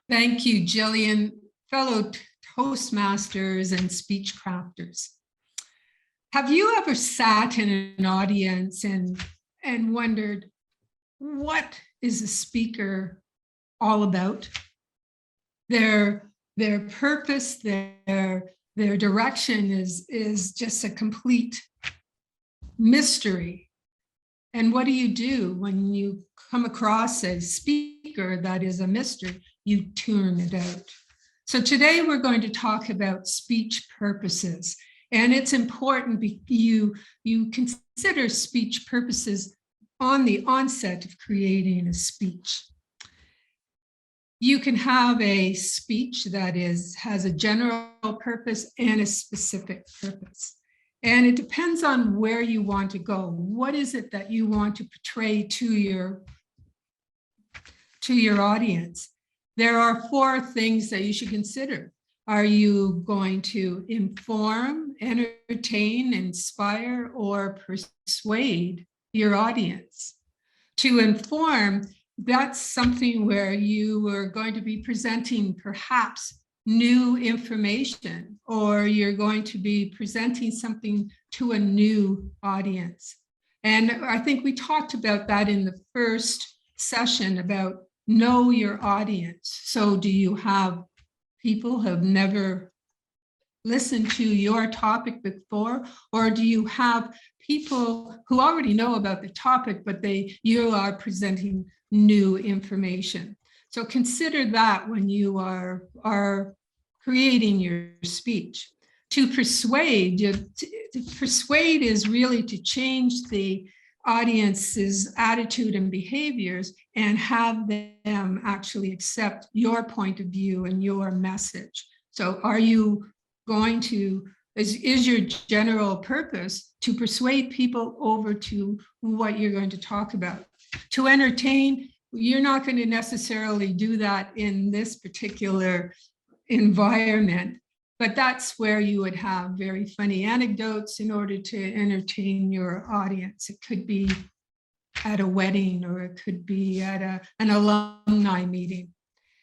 Thank you, Jillian, fellow Toastmasters and speech crafters. Have you ever sat in an audience and wondered, what is the speaker all about? Their purpose, their direction is just a complete mystery. And what do when you come across a speaker that is a mystery? You tune it out. So today we're going to talk about speech purposes. And it's important you consider speech purposes on the onset of creating a speech. You can have a speech that has a general purpose and a specific purpose. And it depends on where you want to go. What is it that you want to portray to your audience? There are 4 things that you should consider. Are you going to inform, entertain, inspire, or persuade your audience? To inform, that's something where you are going to be presenting perhaps new information, or you're going to be presenting something to a new audience. And I think we talked about that in the first session about know your audience. So do you have people who have never listened to your topic before, or do you have people who already know about the topic, but you are presenting new information? So consider that when you are creating your speech. To persuade is really to change the audience's attitude and behaviors and have them actually accept your point of view and your message. So are you going to, is your general purpose to persuade people over to what you're going to talk about? To entertain, you're not going to necessarily do that in this particular environment, but that's where you would have very funny anecdotes in order to entertain your audience. It could be at a wedding, or it could be at an alumni meeting.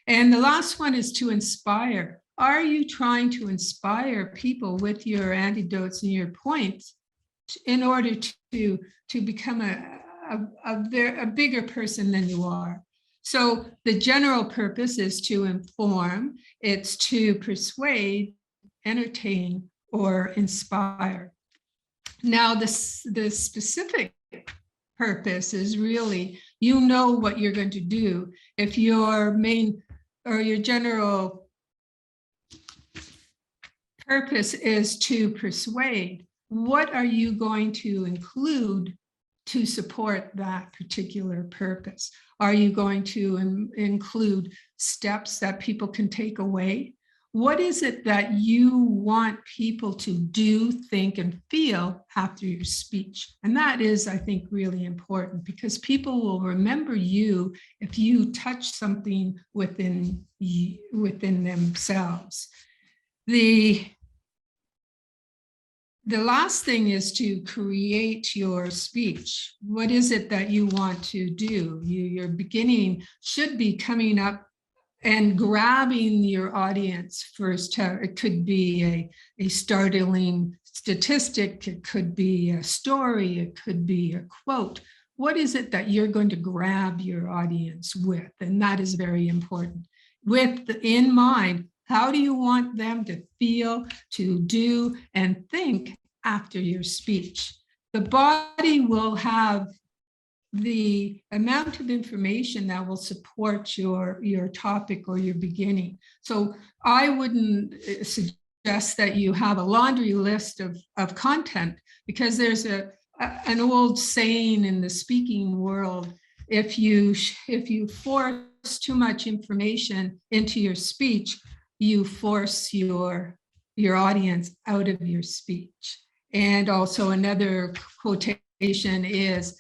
And the last one is to inspire. Are you trying to inspire people with your anecdotes and your points in order to become a bigger person than you are? So the general purpose is to inform, it's to persuade, entertain, or inspire. Now, the specific purpose is really, you know what you're going to do. If your main or your general purpose is to persuade, what are you going to include to support that particular purpose? Are you going to include steps that people can take away? What is it that you want people to do, think, and feel after your speech? And that is, I think, really important, because people will remember you if you touch something within themselves. The last thing is to create your speech. What is it that you want to do? Your beginning should be coming up and grabbing your audience first. It could be a startling statistic, it could be a story, it could be a quote. What is it that you're going to grab your audience with? And that is very important. With in mind, how do you want them to feel, to do, and think after your speech? The body will have the amount of information that will support your topic or your beginning. So I wouldn't suggest that you have a laundry list of content, because there's an old saying in the speaking world: if you force too much information into your speech, you force your audience out of your speech. And also another quotation is,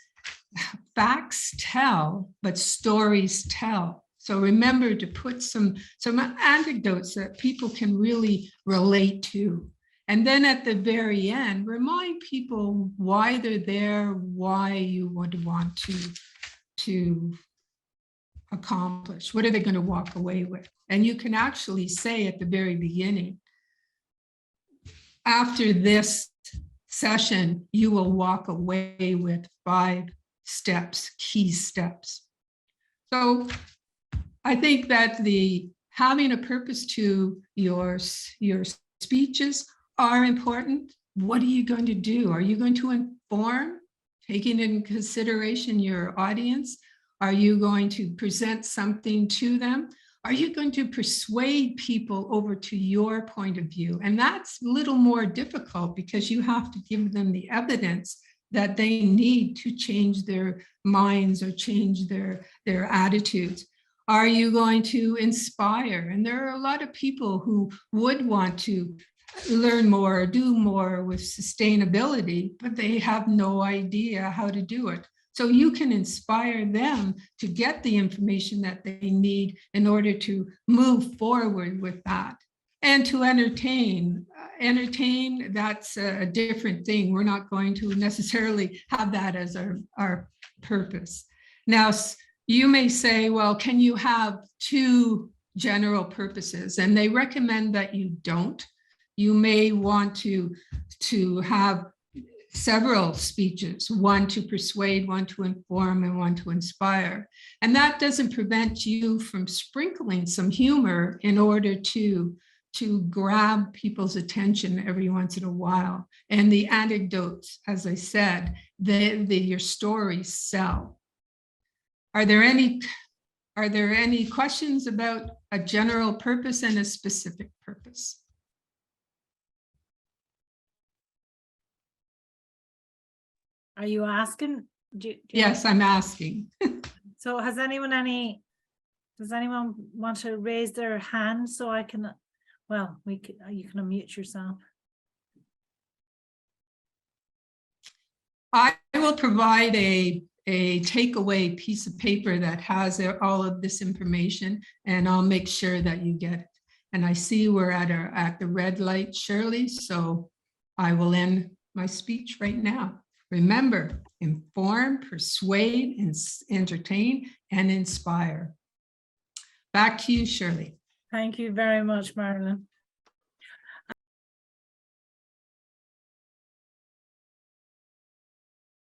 facts tell, but stories tell. So remember to put some anecdotes that people can really relate to. And then at the very end, remind people why they're there, why you would want to accomplish? What are they going to walk away with? And you can actually say at the very beginning, after this session, you will walk away with 5 steps, key steps. So I think that having a purpose to your speeches are important. What are you going to do? Are you going to inform, taking into consideration your audience? Are you going to present something to them? Are you going to persuade people over to your point of view? And that's a little more difficult because you have to give them the evidence that they need to change their minds or change their attitudes. Are you going to inspire? And there are a lot of people who would want to learn more or do more with sustainability, but they have no idea how to do it. So you can inspire them to get the information that they need in order to move forward with that. And to entertain, that's a different thing. We're not going to necessarily have that as our purpose. Now, you may say, well, can you have 2 general purposes? And they recommend that you don't. You may want to have several speeches, one to persuade, one to inform, and one to inspire. And that doesn't prevent you from sprinkling some humor in order to grab people's attention every once in a while. And the anecdotes, as I said, your stories sell. Are there any questions about a general purpose and a specific purpose? Are you asking? Yes, I'm asking. So does anyone want to raise their hand so I can, well, you can unmute yourself. I will provide a takeaway piece of paper that has all of this information, and I'll make sure that you get it. And I see we're at the red light, Shirley, so I will end my speech right now. Remember, inform, persuade, entertain, and inspire. Back to you, Shirley. Thank you very much, Marilyn.